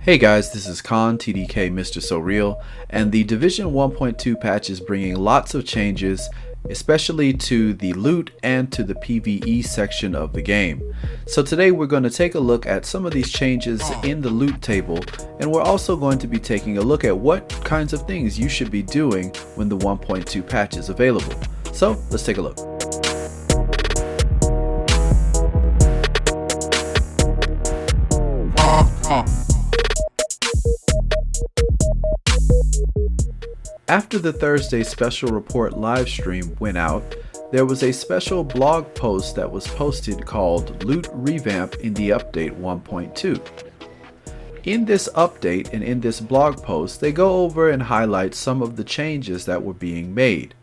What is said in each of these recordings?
Hey guys, this is Khan, TDK Mr. So Real, and the Division 1.2 patch is bringing lots of changes, especially to the loot and to the PvE section of the game. So today we're going to take a look at some of these changes in the loot table, and we're also going to be taking a look at what kinds of things you should be doing when the 1.2 patch is available. So let's take a look. After the Thursday special report live stream went out, there was a special blog post that was posted called Loot Revamp in the Update 1.2. In this update and in this blog post, they go over and highlight some of the changes that were being made.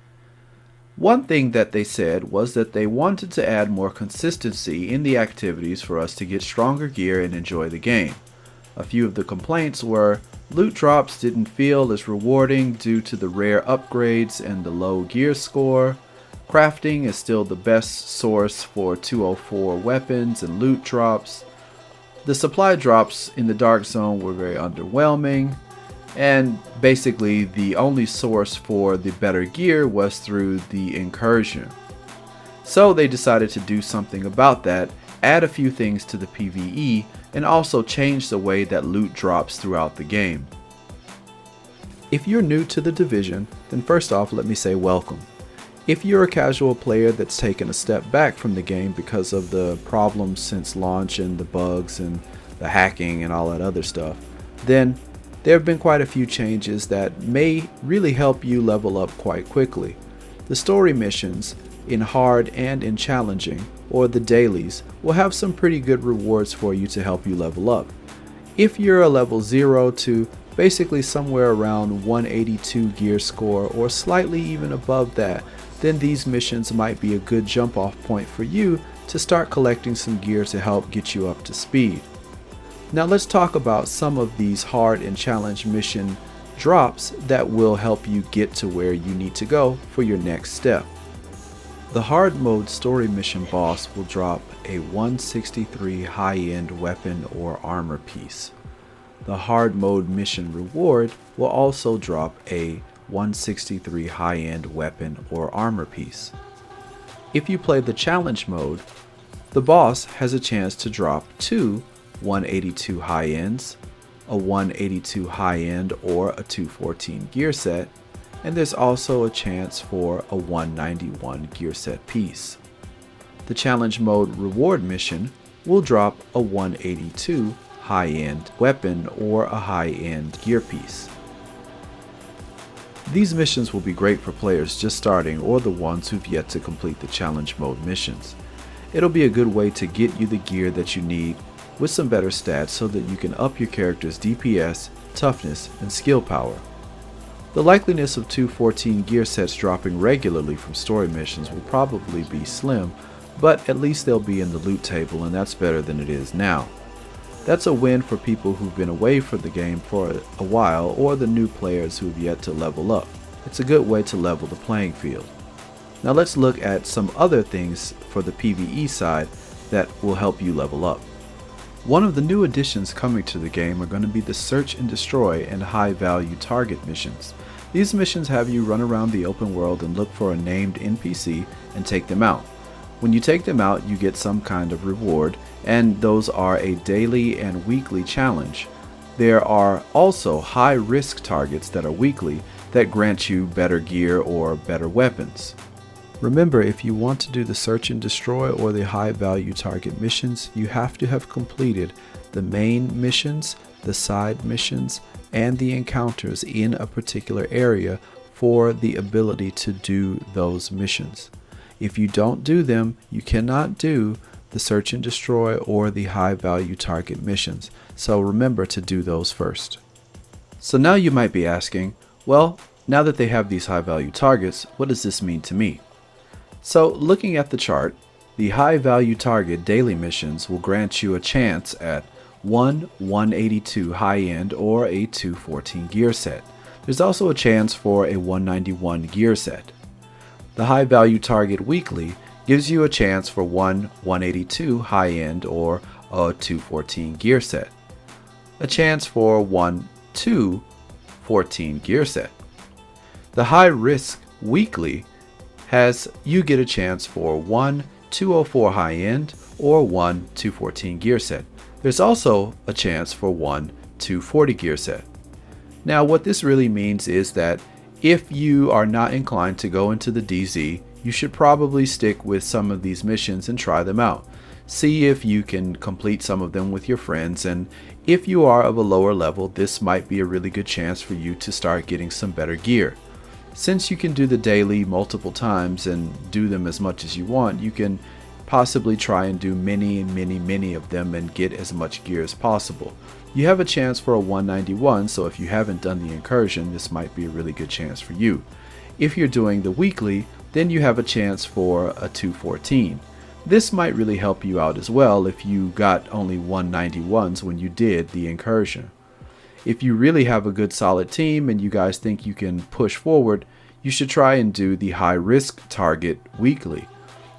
One thing that they said was that they wanted to add more consistency in the activities for us to get stronger gear and enjoy the game. A few of the complaints were loot drops didn't feel as rewarding due to the rare upgrades and the low gear score. Crafting is still the best source for 204 weapons and loot drops. The supply drops in the Dark Zone were very underwhelming. And basically the only source for the better gear was through the incursion. So they decided to do something about that, add a few things to the PvE, and also change the way that loot drops throughout the game. If you're new to the Division, then first off let me say welcome. If you're a casual player that's taken a step back from the game because of the problems since launch and the bugs and the hacking and all that other stuff, then there have been quite a few changes that may really help you level up quite quickly. The story missions in hard and in challenging, or the dailies, will have some pretty good rewards for you to help you level up. If you're a level 0 to basically somewhere around 182 gear score or slightly even above that, then these missions might be a good jump off point for you to start collecting some gear to help get you up to speed. Now let's talk about some of these hard and challenge mission drops that will help you get to where you need to go for your next step. The hard mode story mission boss will drop a 163 high-end weapon or armor piece. The hard mode mission reward will also drop a 163 high-end weapon or armor piece. If you play the challenge mode, the boss has a chance to drop two 182 high-ends, a 182 high-end or a 214 gear set, and there's also a chance for a 191 gear set piece. The challenge mode reward mission will drop a 182 high-end weapon or a high-end gear piece. These missions will be great for players just starting or the ones who've yet to complete the challenge mode missions. It'll be a good way to get you the gear that you need with some better stats so that you can up your character's DPS, toughness, and skill power. The likeliness of 214 gear sets dropping regularly from story missions will probably be slim, but at least they'll be in the loot table, and that's better than it is now. That's a win for people who've been away from the game for a while or the new players who've yet to level up. It's a good way to level the playing field. Now let's look at some other things for the PvE side that will help you level up. One of the new additions coming to the game are going to be the search and destroy and high value target missions. These missions have you run around the open world and look for a named NPC and take them out. When you take them out, you get some kind of reward, and those are a daily and weekly challenge. There are also high risk targets that are weekly that grant you better gear or better weapons. Remember, if you want to do the search and destroy or the high value target missions, you have to have completed the main missions, the side missions, and the encounters in a particular area for the ability to do those missions. If you don't do them, you cannot do the search and destroy or the high value target missions. So remember to do those first. So now you might be asking, well, now that they have these high value targets, what does this mean to me? So looking at the chart, the high value target daily missions will grant you a chance at one 182 high-end or a 214 gear set. There's also a chance for a 191 gear set. The high value target weekly gives you a chance for one 182 high-end or a 214 gear set. a chance for 1-214 gear set. The high risk weekly has you get a chance for 1-204 high end or 1-214 gear set. There's also a chance for 1-240 gear set. Now what this really means is that if you are not inclined to go into the DZ, you should probably stick with some of these missions and try them out. See if you can complete some of them with your friends, and if you are of a lower level, this might be a really good chance for you to start getting some better gear. Since you can do the daily multiple times and do them as much as you want, you can possibly try and do many of them and get as much gear as possible. You have a chance for a 191, so if you haven't done the incursion, this might be a really good chance for you. If you're doing the weekly, then you have a chance for a 214. This might really help you out as well if you got only 191s when you did the incursion. If you really have a good solid team and you guys think you can push forward, you should try and do the high risk target weekly.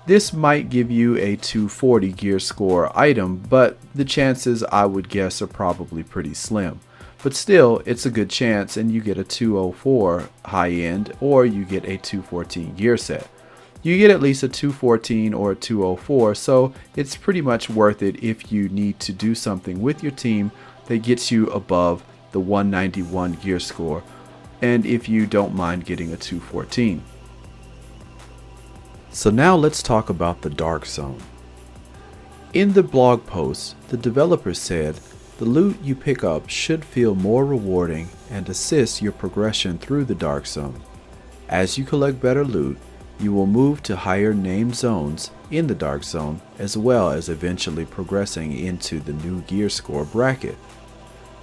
This might give you a 240 gear score item, but the chances I would guess are probably pretty slim. But still, it's a good chance and you get a 204 high end or you get a 214 gear set. You get at least a 214 or a 204, so it's pretty much worth it if you need to do something with your team that gets you above the 191 gear score, and if you don't mind getting a 214. So now let's talk about the Dark Zone. In the blog post, the developer said the loot you pick up should feel more rewarding and assist your progression through the Dark Zone. As you collect better loot, you will move to higher named zones in the Dark Zone, as well as eventually progressing into the new gear score bracket.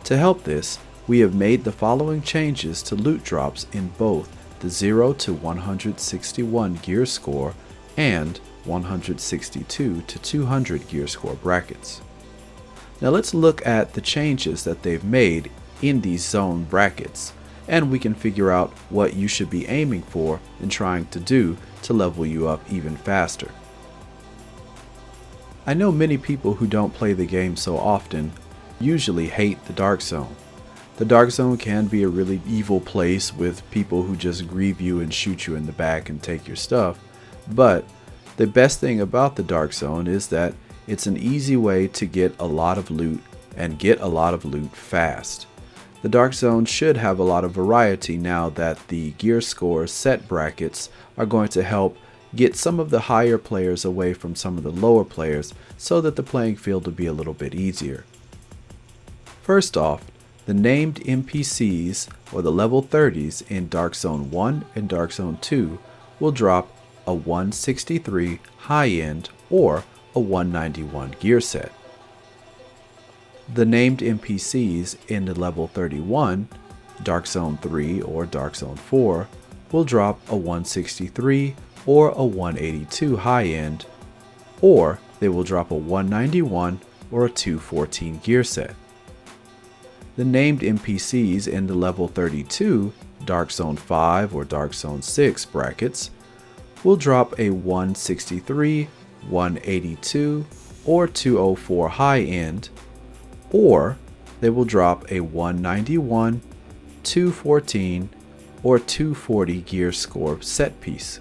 To help this, we have made the following changes to loot drops in both the 0 to 161 gear score and 162 to 200 gear score brackets. Now let's look at the changes that they've made in these zone brackets, and we can figure out what you should be aiming for and trying to do to level you up even faster. I know many people who don't play the game so often usually hate the Dark Zone. The Dark Zone can be a really evil place with people who just grieve you and shoot you in the back and take your stuff, but the best thing about the Dark Zone is that it's an easy way to get a lot of loot and get a lot of loot fast. The Dark Zone should have a lot of variety now that the gear score set brackets are going to help get some of the higher players away from some of the lower players so that the playing field will be a little bit easier. First off, the named NPCs, or the level 30s in Dark Zone 1 and Dark Zone 2, will drop a 163 high end or a 191 gear set. The named NPCs in the level 31, Dark Zone 3 or Dark Zone 4, will drop a 163 or a 182 high end, or they will drop a 191 or a 214 gear set. The named NPCs in the level 32, Dark Zone 5 or Dark Zone 6 brackets will drop a 163, 182, or 204 high end, or they will drop a 191, 214, or 240 gear score set piece.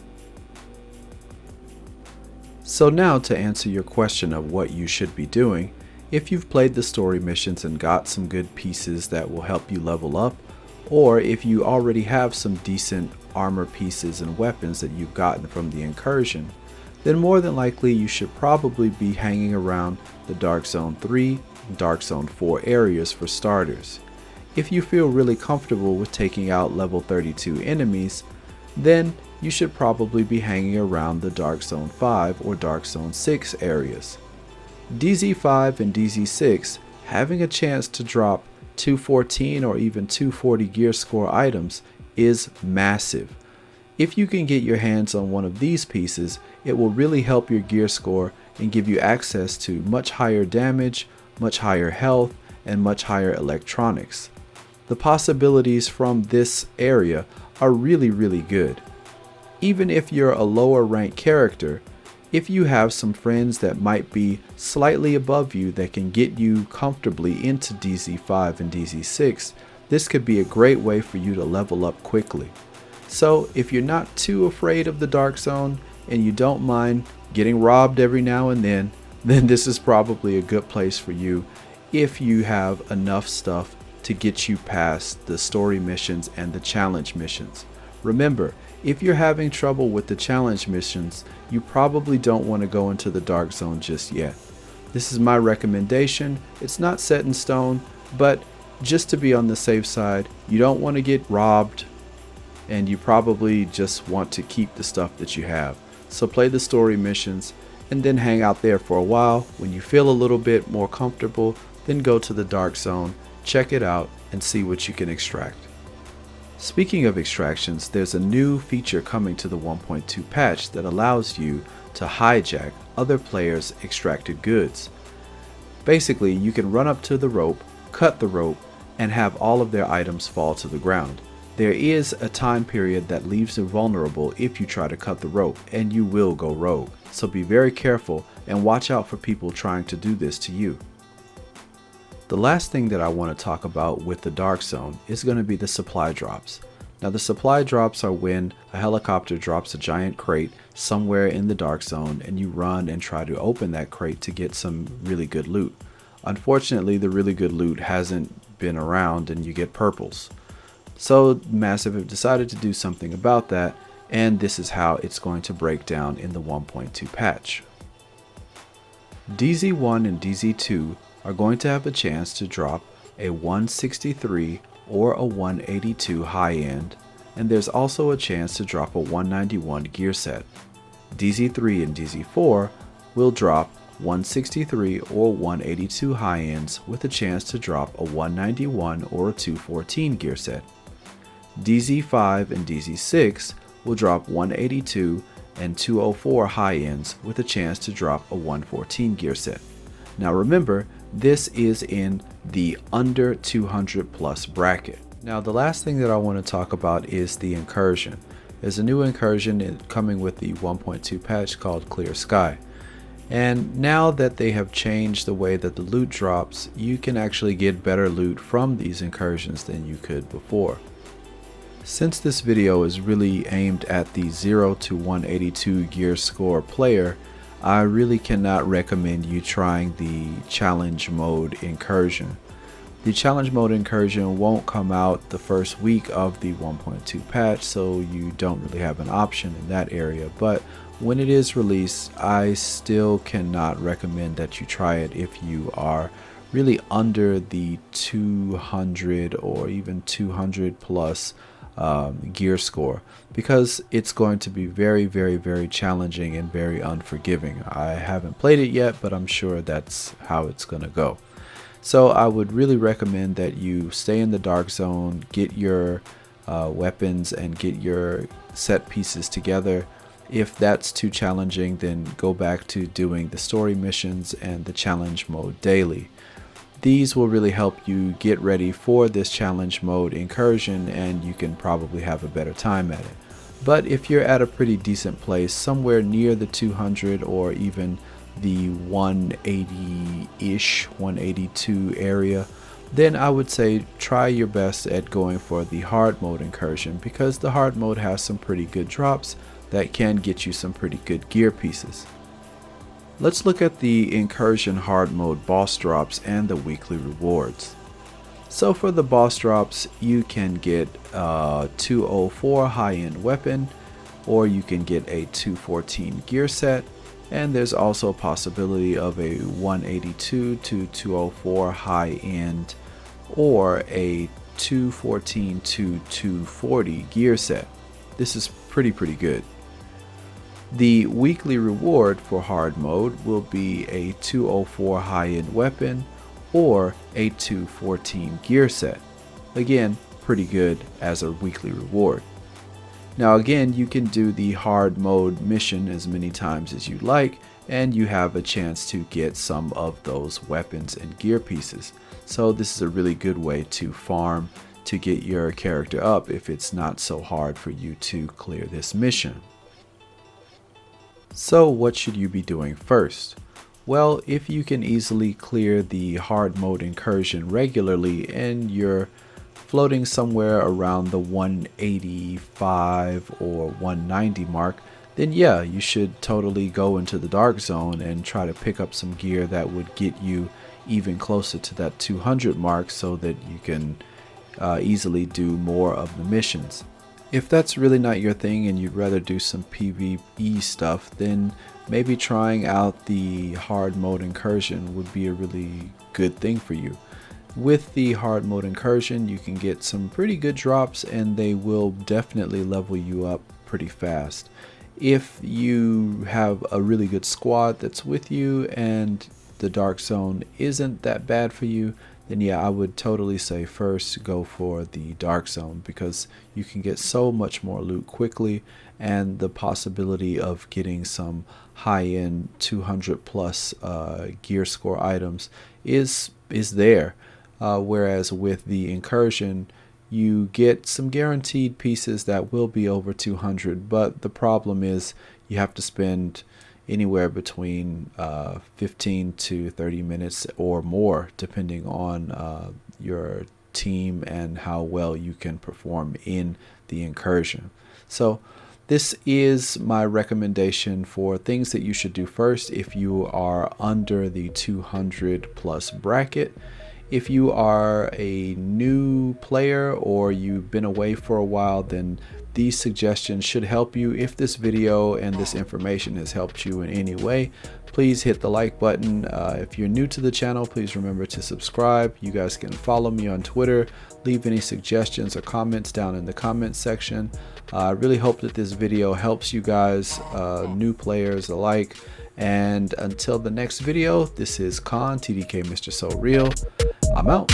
So now to answer your question of what you should be doing, if you've played the story missions and got some good pieces that will help you level up, or if you already have some decent armor pieces and weapons that you've gotten from the incursion, then more than likely you should probably be hanging around the Dark Zone 3 and Dark Zone 4 areas for starters. If you feel really comfortable with taking out level 32 enemies, then you should probably be hanging around the Dark Zone 5 or Dark Zone 6 areas. DZ5 and DZ6 having a chance to drop 214 or even 240 gear score items is massive. If you can get your hands on one of these pieces, it will really help your gear score and give you access to much higher damage, much higher health, and much higher electronics. The possibilities from this area are really good. Even if you're a lower ranked character, If you have some friends that might be slightly above you that can get you comfortably into DZ5 and DZ6, this could be a great way for you to level up quickly. So if you're not too afraid of the Dark Zone and you don't mind getting robbed every now and then this is probably a good place for you if you have enough stuff to get you past the story missions and the challenge missions. Remember, if you're having trouble with the challenge missions, you probably don't want to go into the Dark Zone just yet. This is my recommendation. It's not set in stone, but just to be on the safe side, you don't want to get robbed and you probably just want to keep the stuff that you have. So play the story missions and then hang out there for a while. When you feel a little bit more comfortable, then go to the Dark Zone, check it out, and see what you can extract. Speaking of extractions, there's a new feature coming to the 1.2 patch that allows you to hijack other players' extracted goods. Basically, you can run up to the rope, cut the rope, and have all of their items fall to the ground. There is a time period that leaves you vulnerable if you try to cut the rope, and you will go rogue. So be very careful and watch out for people trying to do this to you. The last thing that I want to talk about with the Dark Zone is going to be the supply drops. Now the supply drops are when a helicopter drops a giant crate somewhere in the Dark Zone and you run and try to open that crate to get some really good loot. Unfortunately, the really good loot hasn't been around and you get purples. So Massive have decided to do something about that, and this is how it's going to break down in the 1.2 patch. DZ1 and DZ2 are going to have a chance to drop a 163 or a 182 high end, and there's also a chance to drop a 191 gear set. DZ3 and DZ4 will drop 163 or 182 high ends with a chance to drop a 191 or a 214 gear set. DZ5 and DZ6 will drop 182 and 204 high ends with a chance to drop a 114 gear set. Now remember, this is in the under 200 plus bracket. Now the last thing that I want to talk about is the incursion. There's a new incursion coming with the 1.2 patch called Clear Sky. And now that they have changed the way that the loot drops, you can actually get better loot from these incursions than you could before. Since this video is really aimed at the 0 to 182 gear score player, I really cannot recommend you trying the challenge mode incursion. The challenge mode incursion won't come out the first week of the 1.2 patch, so you don't really have an option in that area, but when it is released, I still cannot recommend that you try it if you are really under the 200 or even 200 plus gear score, because it's going to be very challenging and very unforgiving. I haven't played it yet, but I'm sure that's how it's gonna go. So I would really recommend that you stay in the Dark Zone, get your weapons and get your set pieces together. If that's too challenging, then go back to doing the story missions and the challenge mode daily. These will really help you get ready for this challenge mode incursion, and you can probably have a better time at it. But if you're at a pretty decent place, somewhere near the 200 or even the 180-ish, 182 area, then I would say try your best at going for the hard mode incursion, because the hard mode has some pretty good drops that can get you some pretty good gear pieces. Let's look at the incursion hard mode boss drops and the weekly rewards. So for the boss drops, you can get a 204 high-end weapon, or you can get a 214 gear set, and there's also a possibility of a 182 to 204 high-end or a 214 to 240 gear set. This is pretty good. The weekly reward for hard mode will be a 204 high-end weapon or a 214 gear set. Again, pretty good as a weekly reward. Now again, you can do the hard mode mission as many times as you like, and you have a chance to get some of those weapons and gear pieces. So this is a really good way to farm to get your character up if it's not so hard for you to clear this mission. So what should you be doing first? Well, if you can easily clear the hard mode incursion regularly and you're floating somewhere around the 185 or 190 mark, then yeah, you should totally go into the dark zone and try to pick up some gear that would get you even closer to that 200 mark so that you can easily do more of the missions. If that's really not your thing and you'd rather do some PvE stuff, then maybe trying out the hard mode incursion would be a really good thing for you. With the hard mode incursion, you can get some pretty good drops and they will definitely level you up pretty fast. If you have a really good squad that's with you and the dark zone isn't that bad for you, then yeah, I would totally say first go for the dark zone because you can get so much more loot quickly, and the possibility of getting some high-end 200 plus gear score items is there. Whereas with the incursion, you get some guaranteed pieces that will be over 200, but the problem is you have to spend anywhere between 15 to 30 minutes or more depending on your team and how well you can perform in the incursion. So this is my recommendation for things that you should do first if you are under the 200 plus bracket. If you are a new player or you've been away for a while, then these suggestions should help you. If this video and this information has helped you in any way, please hit the like button. If you're new to the channel, please remember to subscribe. You guys can follow me on Twitter. Leave any suggestions or comments down in the comment section. I really hope that this video helps you guys, new players alike. And until the next video, this is Khan, TDK Mr. So Real. I'm out.